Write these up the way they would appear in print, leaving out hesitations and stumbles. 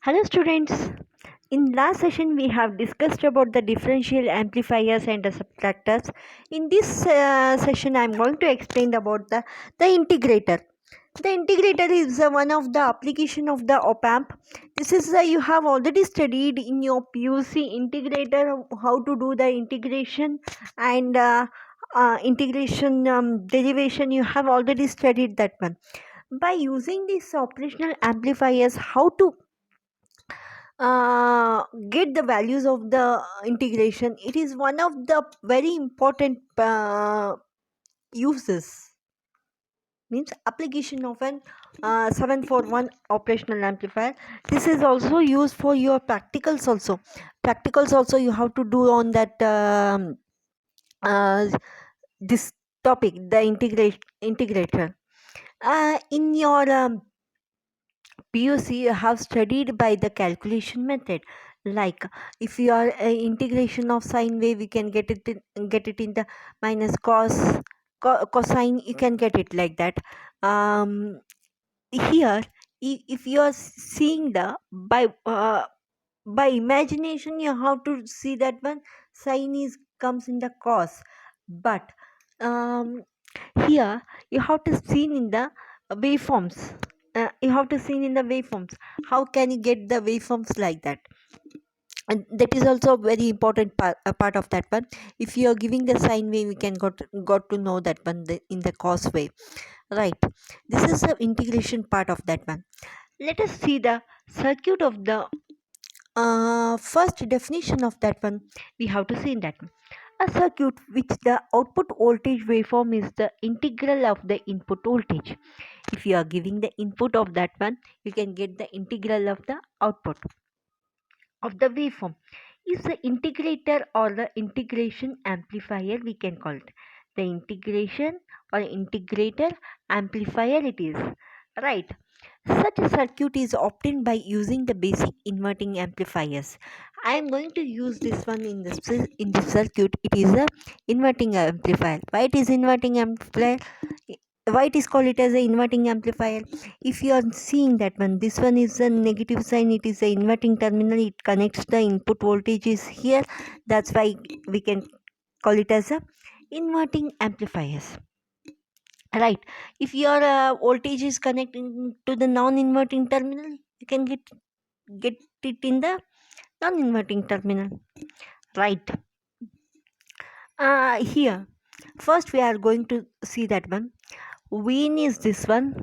Hello students. In last session we have discussed about the differential amplifiers and the subtractors. In this session I am going to explain about the integrator. The integrator is one of the application of the op amp. This is you have already studied in your PUC integrator how to do the integration and integration derivation. You have already studied that one. By using these operational amplifiers, how to get the values of the integration, it is one of the very important uses, means application of an 741 operational amplifier. This is also used for your practicals also you have to do on that uh, this topic, the integrator in your PUC have studied by the calculation method. Like if you are integration of sine wave, we can get it in the minus cosine. You can get it like that. Here, if you are seeing the by imagination, you have to see that one sine is comes in the cos, but um, here you have to see in the waveforms. You have to see in the waveforms. How can you get the waveforms like that? And that is also a very important part of that one. If you are giving the sine wave, we can got to know that one in the cos wave, right? This is the integration part of that one. Let us see the circuit of the first definition of that one. We have to see in that one. A circuit which the output voltage waveform is the integral of the input voltage. If you are giving the input of that one, you can get the integral of the output of the waveform. Is the integrator or the integration amplifier, we can call it the integration or integrator amplifier it is, right? Such a circuit is obtained by using the basic inverting amplifiers. I am going to use this one in this circuit. It is a inverting amplifier. Why it is inverting amplifier? Why it is called it as a inverting amplifier? If you are seeing that one, this one is a negative sign. It is a inverting terminal. It connects the input voltage is here. That's why we can call it as a inverting amplifiers, right? If your voltage is connecting to the non-inverting terminal, you can get it in the non-inverting terminal, right? Here first we are going to see that one. Vin is this one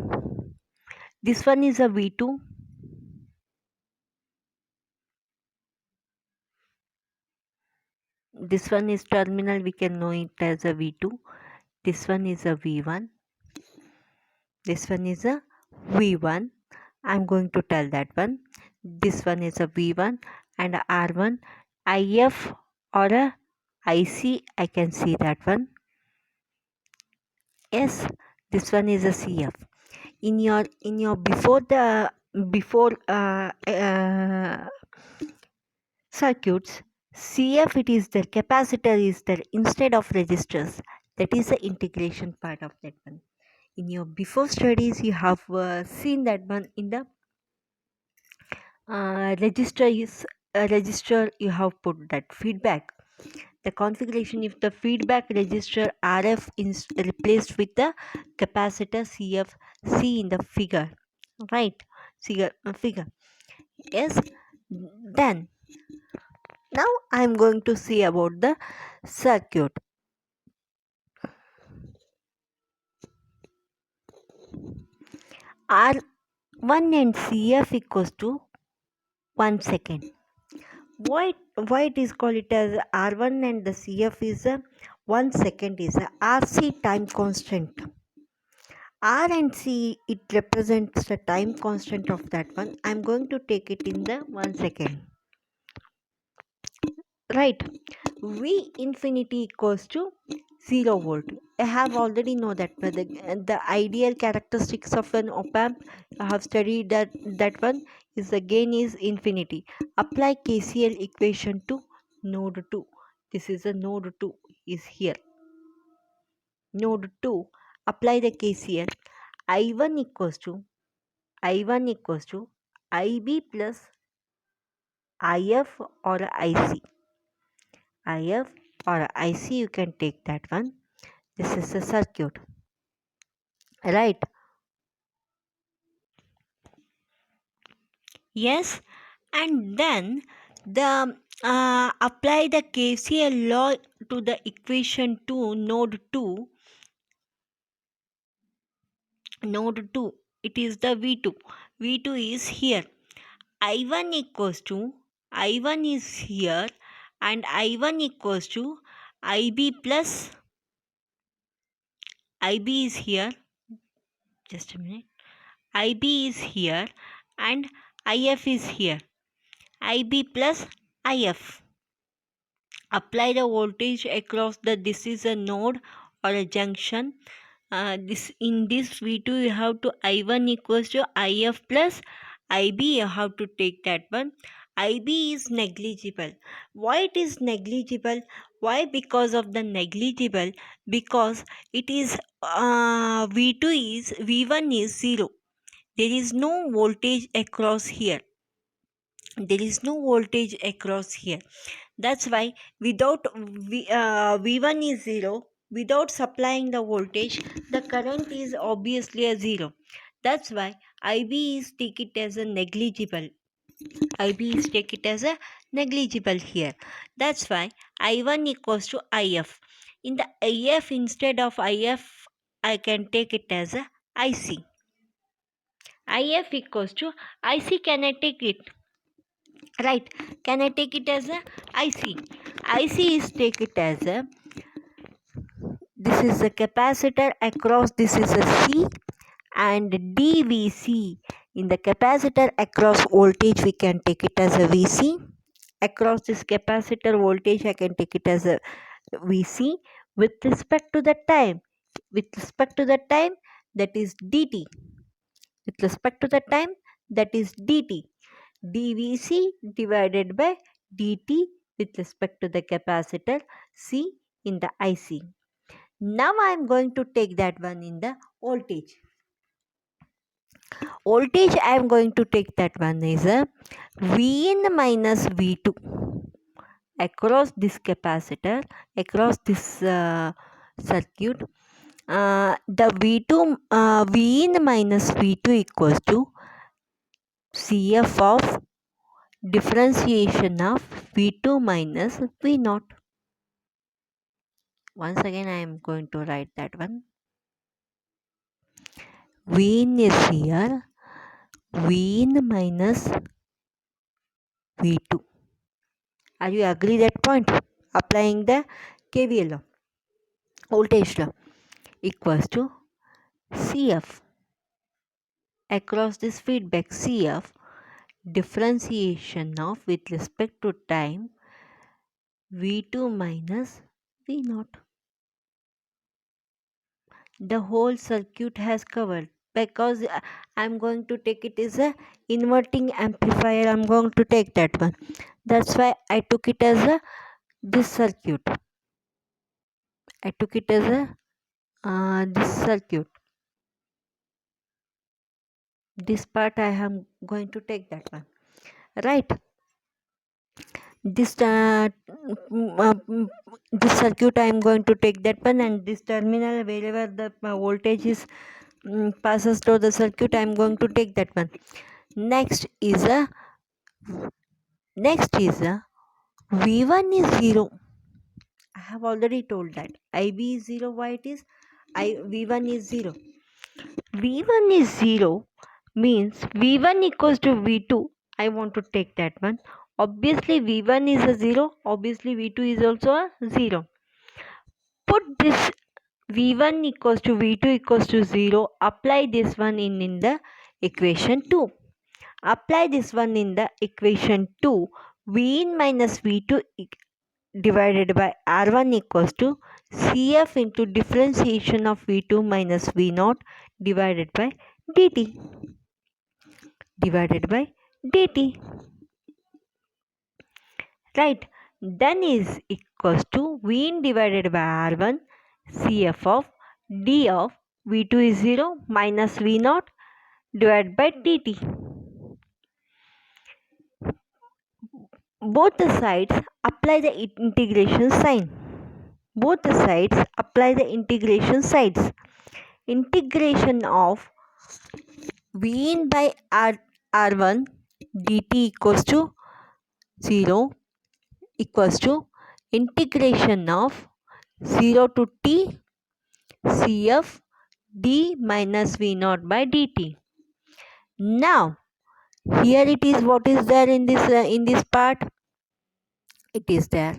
is a V2, this one is terminal, we can know it as a V2. This one is a V1, this one is a V1. I'm going to tell that one. This one is a V1 and a R1. IF or a IC, I can see that one. Yes, this one is a CF. In your before circuits, CF, it is the capacitor is there instead of resistors. That is the integration part of that one. In your before studies, you have seen that one in the register is a register. You have put that feedback, the configuration. If the feedback register RF is replaced with the capacitor CF, see in the figure, right? Figure, yes. Then now I am going to see about the circuit. R1 and CF equals to 1 second. Why it is called it as R1 and the CF is a 1 second is a RC time constant. R and C, it represents the time constant of that one. I'm going to take it in the 1 second, right? V infinity equals to 0 volt. I have already know that, but the ideal characteristics of an op amp, I have studied that one is the gain is infinity. Apply KCL equation to node 2. This is a node 2 is here. Node 2, apply the KCL. I1 equals to IB plus IF or IC. IF or IC, you can take that one. This is a circuit, right? Yes, and then the apply the KCL law to the equation 2, node 2. Node 2, it is the V2. V2 is here. I1 equals to, I1 is here, and I1 equals to IB plus, IB is here. Just a minute. IB is here and IF is here. IB plus IF. Apply the voltage across the, this is a node or a junction. This in this V2 you have to I1 equals to IF plus IB, you have to take that one. IB is negligible. Why it is negligible? Why? Because of the negligible, because it is V2 is, V1 is 0. There is no voltage across here. There is no voltage across here. That's why without V1 is 0, without supplying the voltage, the current is obviously a 0. That's why IB is take it as a negligible. IB is take it as a negligible here. That's why I1 equals to IF. In the IF, instead of IF, I can take it as a IC. IF equals to IC. Can I take it? Right. Can I take it as a IC? IC is take it as a, this is a capacitor across, this is a C, and DVC. In the capacitor across voltage, we can take it as a VC. Across this capacitor voltage, I can take it as a VC with respect to the time. With respect to the time, that is dt. With respect to the time, that is dt. dVc divided by dt with respect to the capacitor C in the IC. Now I am going to take that one in the voltage. Voltage I am going to take that one is a Vin minus V2 across this capacitor, across this circuit. The V2 Vin minus V2 equals to CF of differentiation of V2 minus V0. Once again I am going to write that one. Vin is here. Vin minus V2. Are you agree that point? Applying the KVL law, voltage law, equals to CF across this feedback, CF differentiation of with respect to time V2 minus V0. The whole circuit has covered, because I'm going to take it as a inverting amplifier. I'm going to take that one. That's why I took it as a this circuit. I took it as a this circuit. This part I am going to take that one, right? This this circuit I am going to take that one, and this terminal wherever the voltage is passes through the circuit, I am going to take that one. Next is a V1 is 0. I have already told that IB is 0. Why it is V1 is 0? V1 is 0 means V1 equals to V2. I want to take that one. Obviously V1 is a 0. Obviously V2 is also a 0. Put this V1 equals to V2 equals to 0. Apply this one in the equation 2. Apply this one in the equation 2. Vin minus V2 divided by R1 equals to CF into differentiation of V2 minus V0 divided by dt. Divided by dt. Right. Then is equals to Vin divided by R1 CF of d of V2 is 0 minus V0 divided by dt. both the sides apply the integration sign. Both the sides apply the integration sides. Integration of v in by r1 dt equals to 0 equals to integration of 0 to t cf d minus v naught by dt. Now here it is, what is there in this part? It is there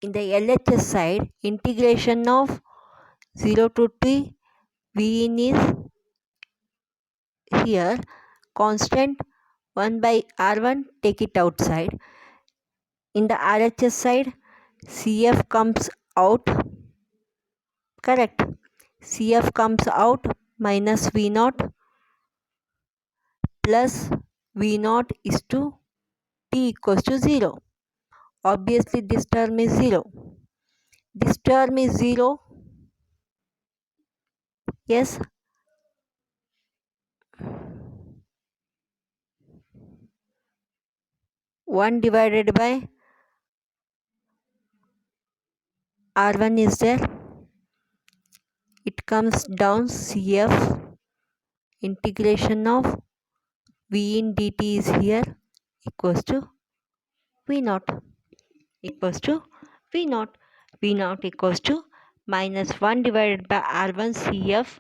in the LHS side, integration of 0 to t v in is here, constant 1 by r1, take it outside. In the RHS side, CF comes out, correct? CF comes out minus V naught plus V naught is to t equals to 0. Obviously, this term is 0. This term is 0. Yes. One divided by R1 is there. It comes down CF integration of V in dt is here equals to V naught equals to V naught. V naught equals to minus 1 divided by R1 CF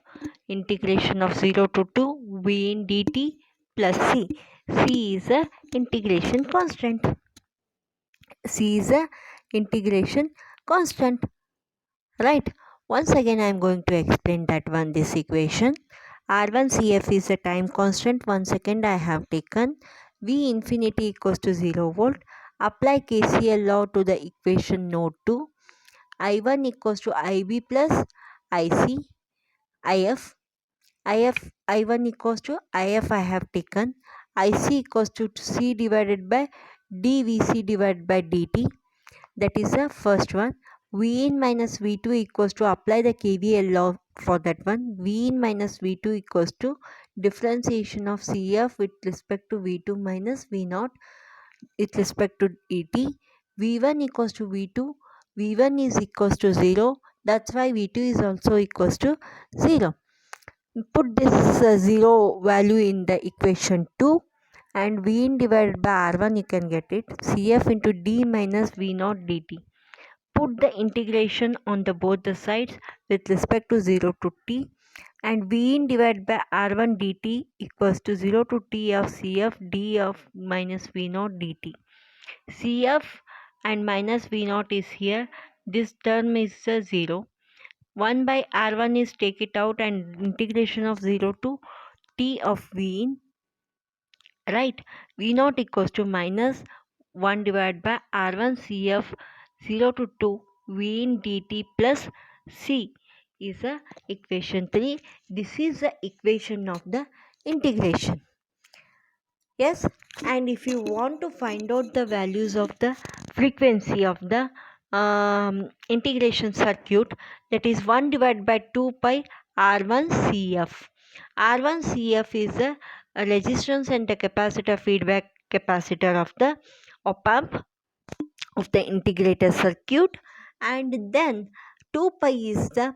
integration of 0 to 2 V in dt plus C. C is a integration constant. C is a integration constant. Right. Once again I am going to explain that one, this equation. R1 CF is a time constant. 1 second I have taken. V infinity equals to 0 volt. Apply KCL law to the equation node 2. I1 equals to IB plus IC. IF. I1 equals to IF I have taken. IC equals to C divided by dVC divided by dt. That is the first one. V in minus V2 equals to, apply the KVL law for that one. V in minus V2 equals to differentiation of CF with respect to V2 minus V0 with respect to dt. V1 equals to V2. V1 is equals to 0. That's why V2 is also equals to 0. Put this 0 value in the equation 2 and V in divided by R1 you can get it. CF into D minus V0 dt. Put the integration on the both the sides with respect to 0 to t, and V in divided by R1 dt equals to 0 to t of CF d of minus V0 dt. CF and minus V0 is here. This term is 0. 1 by R1 is take it out and integration of 0 to t of V in, right? V0 equals to minus 1 divided by R1 CF 0 to 2 V in dt plus C is the equation 3. This is the equation of the integration. Yes, and if you want to find out the values of the frequency of the integration circuit, that is 1 divided by 2 pi R1 CF. R1 CF is a resistance and the capacitor feedback capacitor of the op amp of the integrated circuit, and then 2 pi is the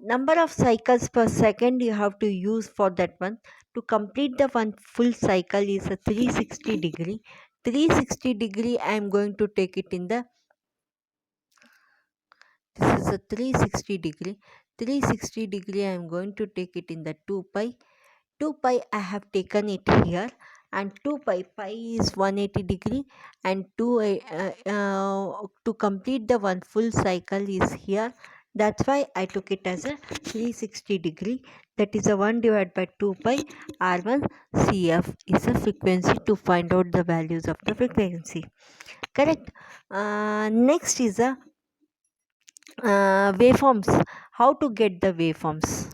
number of cycles per second you have to use for that one. To complete the one full cycle is a 360 degree. 360 degree I am going to take it in the, this is a 360 degree. 360 degree I am going to take it in the 2 pi. 2 pi I have taken it here, and 2 pi is 180 degree, and to complete the one full cycle is here. That's why I took it as a 360 degree. That is a 1 divided by 2 pi R1 CF is a frequency, to find out the values of the frequency. Correct. Next is a waveforms. How to get the waveforms?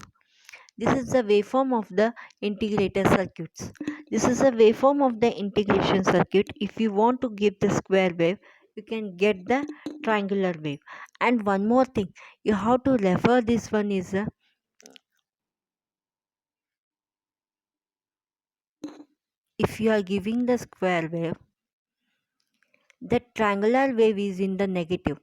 This is the waveform of the integrated circuits. This is a waveform of the integration circuit. If you want to give the square wave, you can get the triangular wave. And one more thing, you have to refer this one is if you are giving the square wave, the triangular wave is in the negative.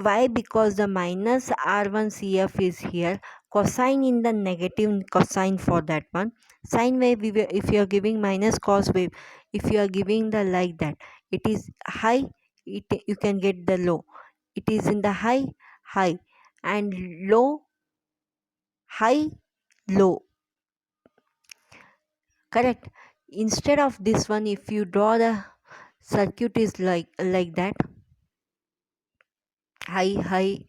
Why? Because the minus r1 cf is here, cosine in the negative, cosine for that one. Sine wave, if you are giving minus cos wave, if you are giving the like that, it is high, you can get the low. It is in the high, high, and low, high, low. Correct. Instead of this one, if you draw the circuit is like that, high, high.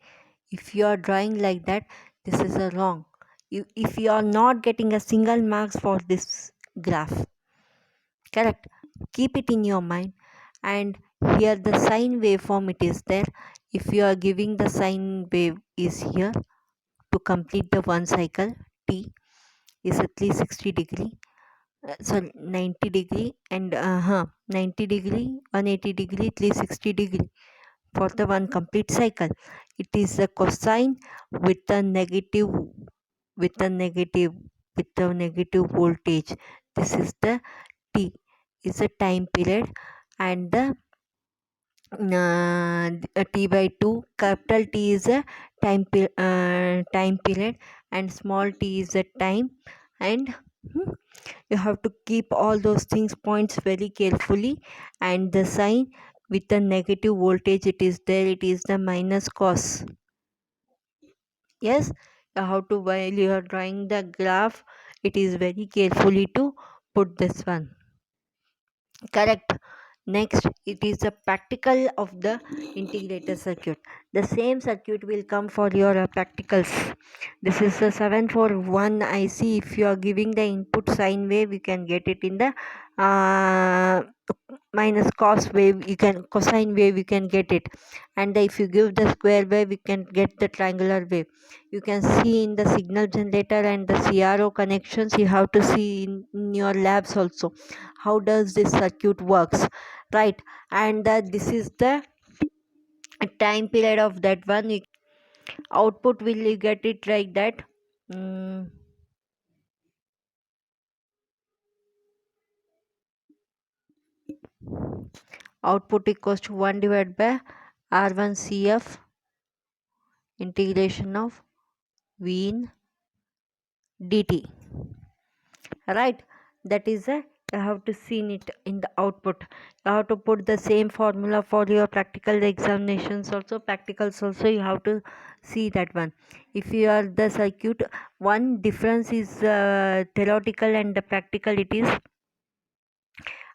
If you are drawing like that, this is a wrong. If you are not getting a single marks for this graph, correct, keep it in your mind. And here the sine waveform, it is there. If you are giving the sine wave is here, to complete the one cycle, t is at least 60 degree, sorry, 90 degree, and 90 degree, 180 degree, 360 degree for the one complete cycle. It is a cosine with a negative, with a negative, with a negative voltage. This is the t, is a time period, and the t by 2, capital T is a time period, and small t is a time. And you have to keep all those things points very carefully. And the sign with the negative voltage, it is there, it is the minus cos. Yes, you have to, while you are drawing the graph, it is very carefully to put this one. Correct. Next, it is a practical of the integrated circuit. The same circuit will come for your practicals. This is the 741 IC. If you are giving the input sine wave, you can get it in the uh, minus cos wave, you can cosine wave, you can get it. And if you give the square wave, you can get the triangular wave. You can see in the signal generator and the CRO connections, you have to see in your labs also how does this circuit works, right? And this is the time period of that one. Output, will you get it like that? Mm, output equals to 1 divided by r1 cf integration of v in dt, right? That is a, you have to see it in the output. You have to put the same formula for your practical examinations also, practicals also, you have to see that one. If you are the circuit, one difference is theoretical and the practical, it is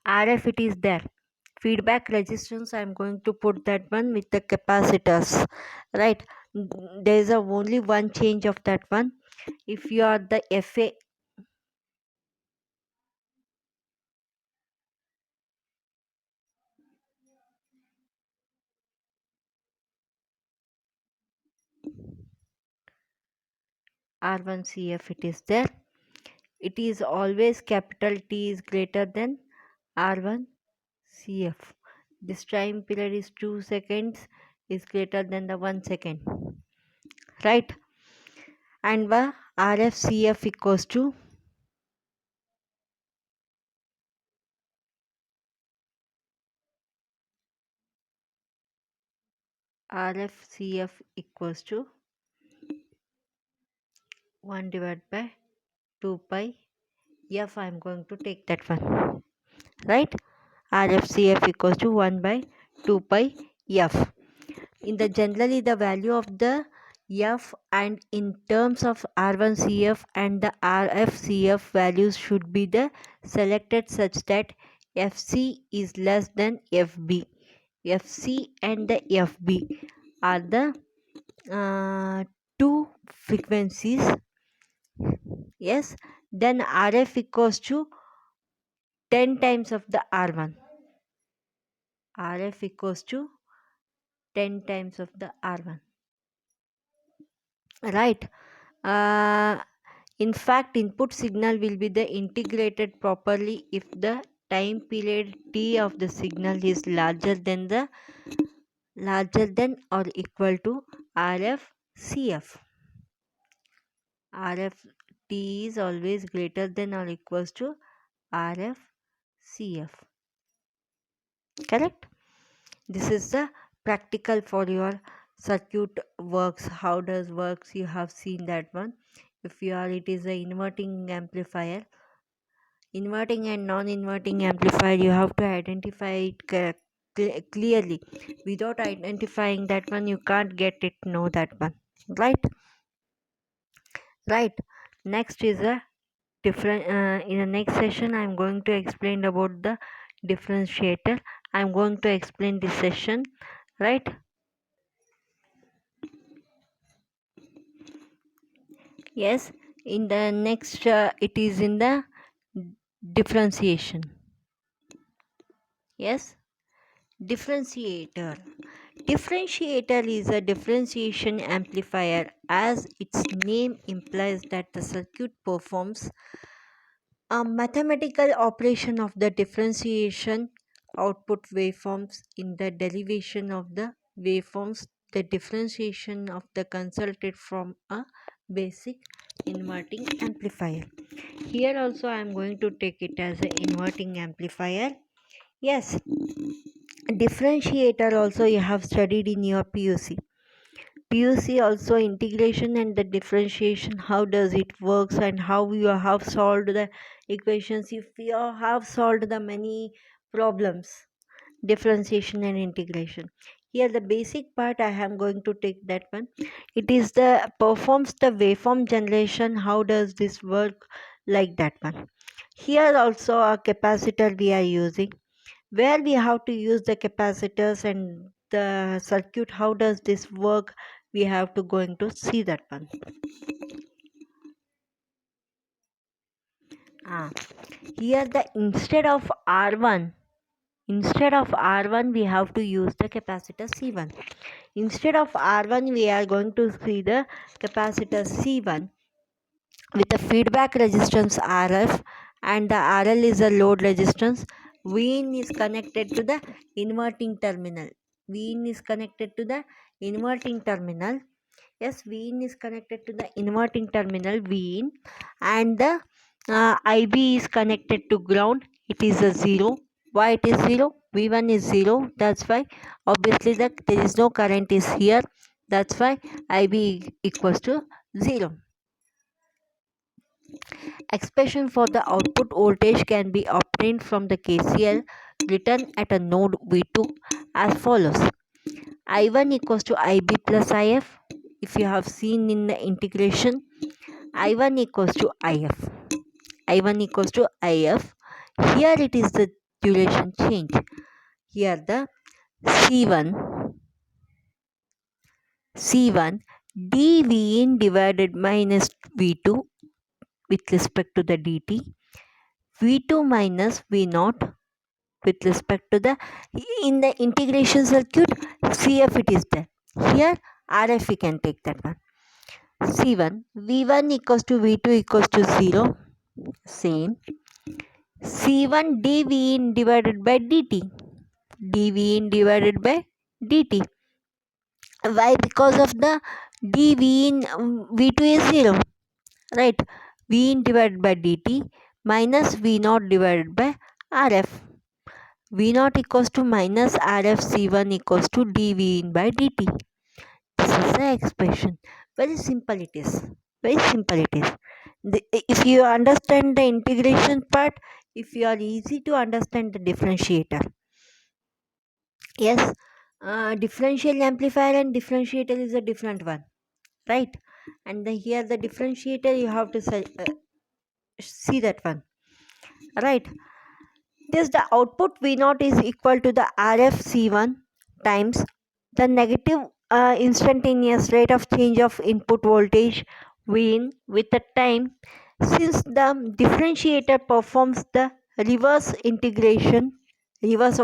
RF, it is there. Feedback resistance, I am going to put that one with the capacitors, right? There is a only one change of that one. If you are the FA, R1 CF, it is there. It is always capital T is greater than R1 CF. This time period is 2 seconds is greater than the 1 second, right? And RF CF equals to RF CF equals to 1 divided by 2 pi F. I am going to take that one, right? RFCF equals to 1 by 2 pi F. In the generally the value of the F, and in terms of R1CF and the RFCF values should be the selected such that FC is less than FB. FC and the FB are the two frequencies. Yes, then RF equals to 10 times of the R1. RF equals to 10 times of the R1, right? uh, in fact, input signal will be the integrated properly if the time period t of the signal is larger than or equal to RF CF. RF t is always greater than or equals to RF CF. Correct? This is the practical for your circuit works. How does works? You have seen that one. If you are, it is a inverting amplifier. Inverting and non-inverting amplifier, you have to identify it clearly. Without identifying that one, you can't get it, know that one. Right. Next is a different in the next session I'm going to explain about the differentiator. I'm going to explain this session, right? Yes, in the next it is in the differentiation. Yes, differentiator. Differentiator is a differentiation amplifier, as its name implies that the circuit performs a mathematical operation of the differentiation output waveforms in the derivation of the waveforms, the differentiation of the consulted from a basic inverting amplifier. Here also I am going to take it as an inverting amplifier. Yes, differentiator also you have studied in your PUC. PUC also integration and the differentiation, how does it works and how you have solved the equations. If you have solved the many problems, differentiation and integration. Here the basic part I am going to take that one. It is the performs the waveform generation. How does this work? Like that one. Here also a capacitor we are using, where we have to use the capacitors and the circuit. How does this work? We have to going to see that one. Here the instead of R1 we have to use the capacitor C1. Instead of R1 we are going to see the capacitor C1 with a feedback resistance RF, and the RL is a load resistance. Vin is connected to the inverting terminal. Vin is connected to the inverting terminal. Yes, Vin is connected to the inverting terminal Vin, and the IB is connected to ground. It is a 0. Why it is 0? V1 is 0. That's why obviously there is no current is here. That's why IB equals to 0. Expression for the output voltage can be obtained from the KCL written at a node V2 as follows. I1 equals to IB plus IF. If you have seen in the integration, I1 equals to IF. I1 equals to IF. Here it is the duration change. Here the C1 dV in divided minus V2 with respect to the dt, V2 minus V0 with respect to the, in the integration circuit, CF it is there. Here RF we can take that one. C1 V1 equals to V2 equals to 0. Same. C1 dV in divided by dt. dV in divided by dt. Why? Because of the dV in V2 is 0. Right. V in divided by dt minus V0 divided by RF. V0 equals to minus RF C1 equals to dV in by dt. This is the expression. Very simple it is. Very simple it is. If you understand the integration part, if you are easy to understand the differentiator. Yes, differential amplifier and differentiator is a different one, right? And here the differentiator you have to see that one, right? This the output V0 is equal to the RF C1 times the negative instantaneous rate of change of input voltage Vin with the time. Since the differentiator performs the reverse of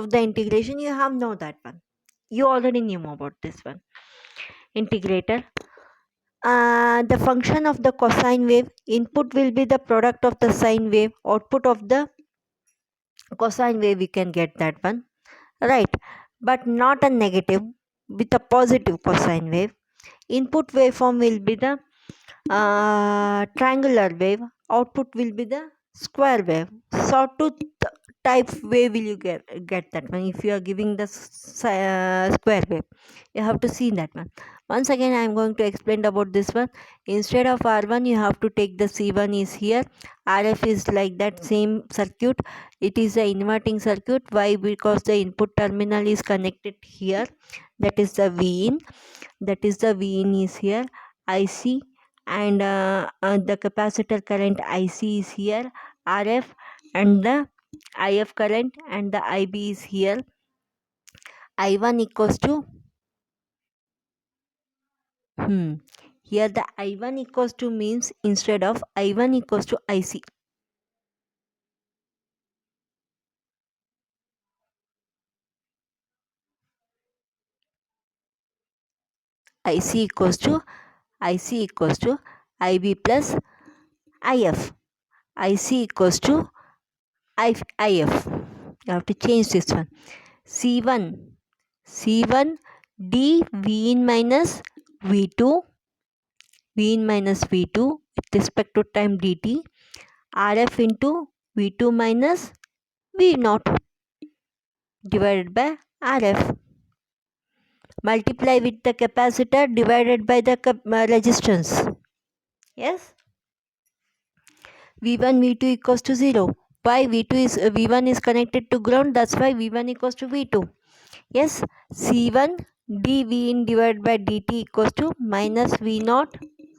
the integration, you have know that one. You already knew about this one. Integrator. The function of the cosine wave, input will be the product of the sine wave, output of the cosine wave we can get that one, right? But not a negative, with a positive cosine wave. Input waveform will be the triangular wave, output will be the square wave. Sawtooth type wave will you get that one if you are giving the square wave. You have to see that one. Once again I am going to explain about this one. Instead of R1 you have to take the C1 is here. RF is like that same circuit. It is a inverting circuit. Why? Because the input terminal is connected here. That is the V in. That is the V in is here. IC and the capacitor current IC is here. RF and the IF current and the IB is here. I1 equals to here the I1 equals to means instead of I1 equals to IC. IC equals to IB plus IF. IC equals to IF. You have to change this one. C1 D V in minus V2 with respect to time dt. RF into V2 minus V0 divided by RF. Multiply with the capacitor divided by the resistance. Yes. V1 V2 equals to 0. Why? V1 is connected to ground. That's why V1 equals to V2. Yes. C1 dV in divided by dt equals to minus V0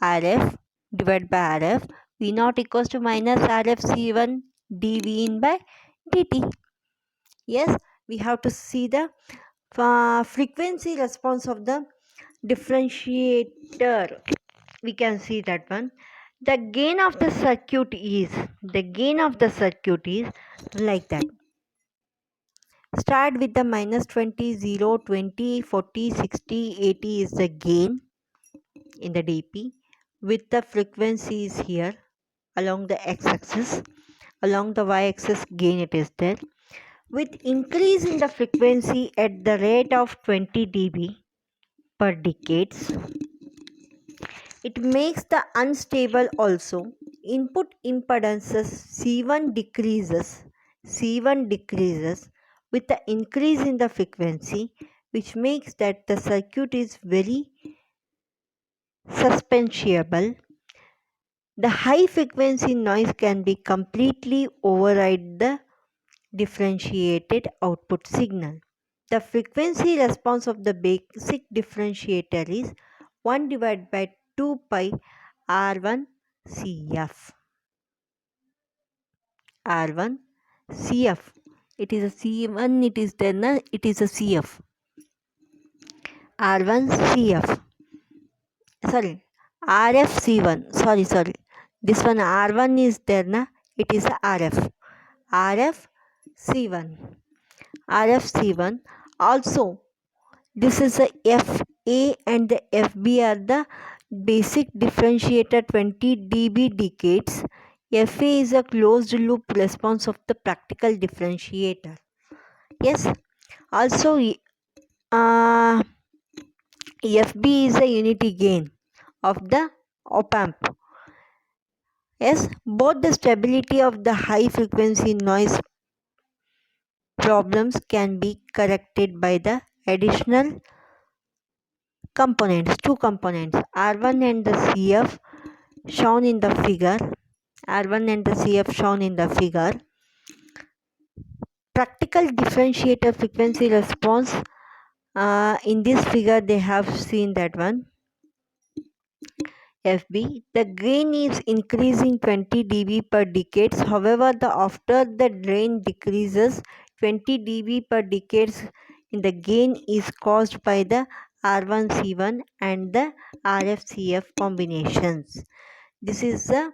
RF divided by RF. V0 equals to minus RF C1 dV in by dt. Yes. We have to see the frequency response of the differentiator. We can see that one. The gain of the circuit is like that. Start with the minus 20, 0, 20, 40, 60, 80 is the gain in the dp with the frequencies here along the x-axis. Along the y-axis gain it is there. With increase in the frequency at the rate of 20 dB per decades, it makes the unstable also. Input impedances C1 decreases with the increase in the frequency, which makes that the circuit is very suspensible. The high frequency noise can be completely override the differentiated output signal. The frequency response of the basic differentiator is 1 divided by 2 pi R1 CF. R1 CF. It is a C1, it is then it is a CF. R1 CF. Sorry, RF C1. Sorry. This one R1 is there na. It is a RF. RF C1. RF C1. Also, this is a FA and the FB are the basic differentiator 20 dB decades. FA is a closed loop response of the practical differentiator. Yes. Also, FB is a unity gain of the op amp. Yes. Both the stability of the high frequency noise problems can be corrected by the additional components, two components, R1 and the CF shown in the figure. R1 and the CF shown in the figure. Practical differentiator frequency response. In this figure they have seen that one. FB, the gain is increasing 20 dB per decades. However, after the drain decreases 20 dB per decades, the gain is caused by the R1C1 and the RFCF combinations. This is the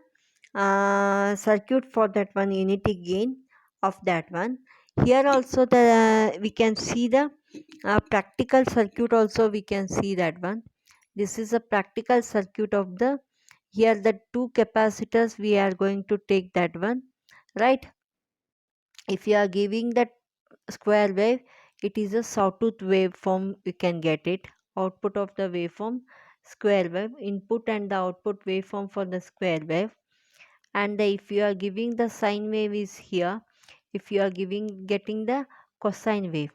circuit for that one, unity gain of that one. Here also we can see the practical circuit also we can see that one. This is a practical circuit of the, here the two capacitors we are going to take that one, right? If you are giving that square wave, it is a sawtooth waveform, you can get it. Output of the waveform square wave, input and the output waveform for the square wave. And if you are giving the sine wave is here, if you are getting the cosine wave,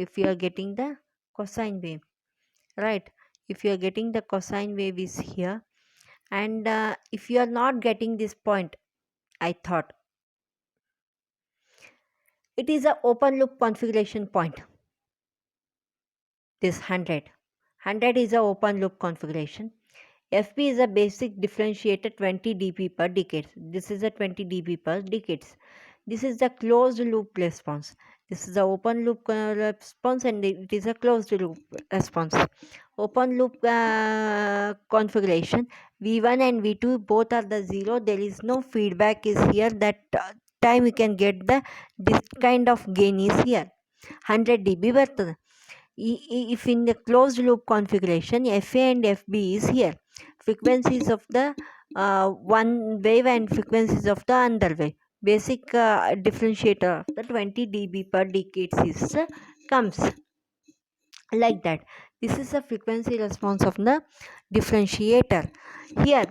if you are getting the cosine wave, right? If you are getting the cosine wave is here, and if you are not getting this point, I thought it is a open loop configuration point. This 100 is a open loop configuration. FB is a basic differentiator 20 dB per decade. This is a 20 dB per decades. This is the closed loop response. This is the open loop response, and it is a closed loop response. Open loop configuration, V1 and V2 both are the 0. There is no feedback is here. That time you can get this kind of gain is here. 100 dB ಬರ್ತದೆ. If in the closed loop configuration, FA and FB is here, frequencies of the one wave and frequencies of the other wave, basic differentiator of the 20 dB per decades is comes like that. This is the frequency response of the differentiator here.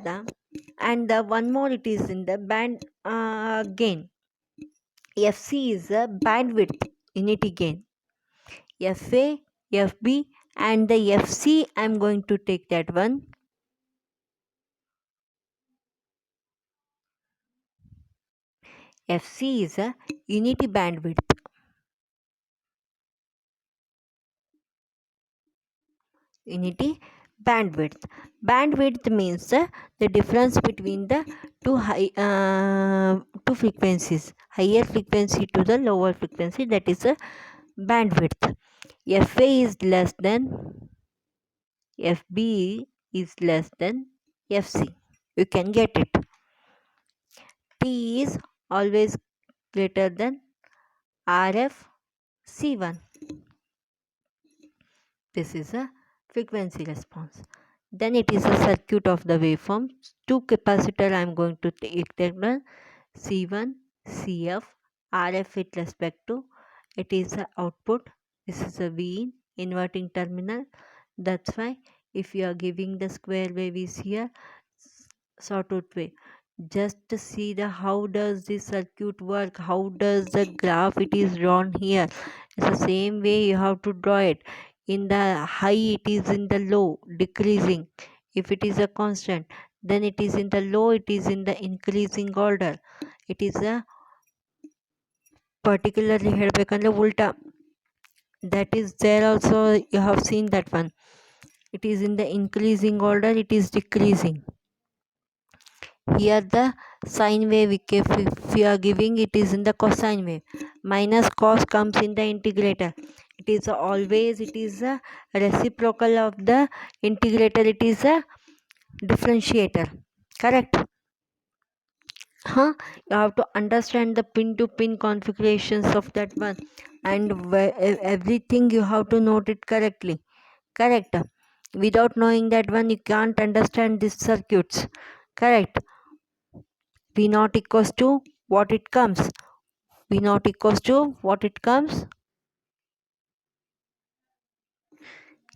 And the one more, it is in the band gain. FC is a bandwidth unity gain. FA, FB, and the FC, I'm going to take that one. FC is a unity bandwidth. Unity bandwidth. Bandwidth means the difference between the two frequencies, higher frequency to the lower frequency, that is a bandwidth. FA is less than, FB is less than FC. You can get it. T is always greater than RF C1. This is a frequency response. Then it is a circuit of the waveform. Two capacitor I am going to take that one, C1, CF, RF with respect to, it is the output. This is a V in inverting terminal. That's why if you are giving the square wave is here, sawtooth wave. Just to see the how does this circuit work, how does the graph it is drawn here. It's the same way you have to draw it. In the high it is in the low, decreasing. If it is a constant, then it is in the low, it is in the increasing order. It is a particularly ಹೇಳ್ಬೇಕಂದ್ರೆ ಉಲ್ಟಾ, that is there also, you have seen that one. It is in the increasing order, it is decreasing. Here the sine wave, if you are giving, it is in the cosine wave. Minus cos comes in the integrator. It is always, it is a reciprocal of the integrator. It is a differentiator. Correct? You have to understand the pin to pin configurations of that one, and everything you have to note it correctly. Correct? Without knowing that one, you can't understand these circuits. Correct? V naught equals to what it comes. V naught equals to what it comes.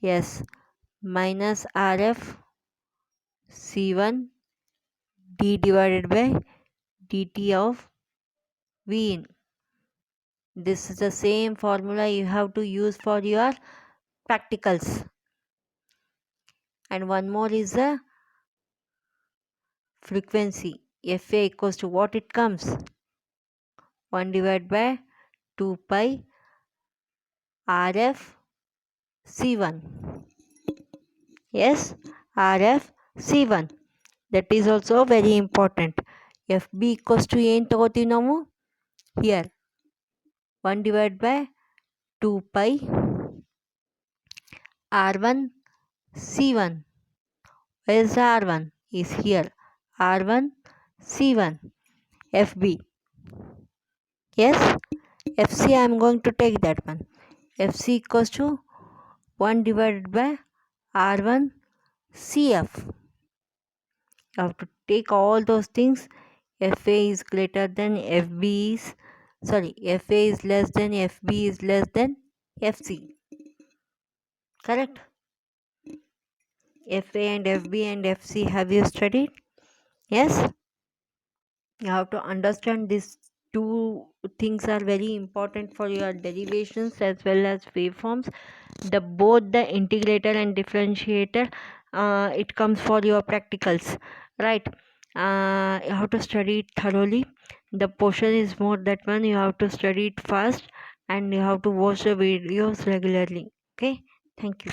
Yes, minus RF C1 D divided by dt of V in. This is the same formula you have to use for your practicals. And one more is the frequency. FA equals to what it comes. 1 divided by 2 pi RF C1. Yes, RF C1. That is also very important. FB equals to ಏನು ತಗೋತೀವಿ ನಾವು here 1 divided by 2 pi R1 C1. Where is the R1? Is here. R1 C1. FB. Yes, FC I am going to take that one. FC equals to 1 divided by R1 CF. You have to take all those things. FA is greater than FB is, sorry, FA is less than FB is less than FC. Correct? FA and FB and FC have you studied? Yes? You have to understand this two things are very important for your derivations as well as waveforms. The both the integrator and differentiator, it comes for your practicals, right? You have to study it thoroughly. The portion is more that one, you have to study it fast, and you have to watch the videos regularly. Okay, thank you.